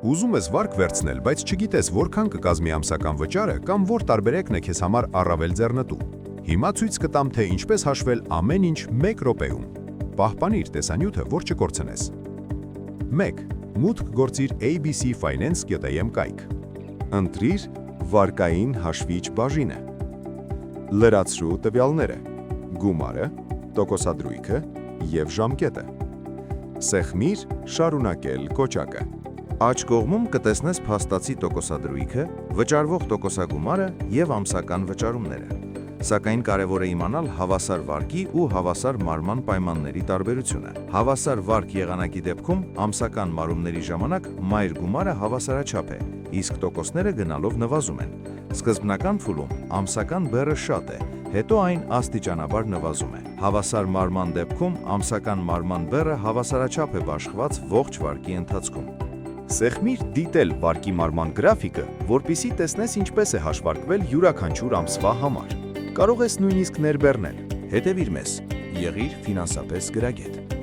Ուզում ես վարկ վերցնել, բայց չգիտես որքան կկազմի ամսական վճարը կամ որ տարբերակն է քեզ համար առավել ձեռնտու։ Հիմա ցույց կտամ, թե ինչպես հաշվել ամեն ինչ 1 րոպեում։ Պահպանիր տեսանյութը, որ չկորցնես։ 1. Մուտք գործիր abcfinance.am կայք։ Ընտրիր վարկային հաշվիչ բաժինը։ Լրացրու տվյալները՝ գումարը, տոկոսադրույքը և ժամկետը։ Սեղմիր շարունակել կոճակը։ Աջ կողմում կտեսնես փաստացի տոկոսադրույքը, վճարվող տոկոսագումարը և ամսական վճարումները։ Սակայն կարևոր է իմանալ հավասար վարկի ու հավասար մարման պայմանների տարբերությունը։ Հավասար վարկ եղանակի դեպքում ամսական մարումների ժամանակ մայր գումարը հավասարաչափ է, իսկ տոկոսները գնալով նվազում են։ Սկզբնական փուլում ամսական բեռը շատ է, հետո այն աստիճանաբար նվազում է։ Հավասար մարման դեպքում ամսական մարման բեռը հավասարաչափ է բաշխված ողջ վարկի ընթացքում։ Սեղմիր դիտել վարկի մարման գրաֆիկը, որպեսզի տեսնես ինչպես է հաշվարկվել յուրաքանչյուր ամսվա համար։ Կարող ես նույնիսկ ներբեռնել։ Հետևիր մեզ, եղիր ֆինանսապես գրագետ։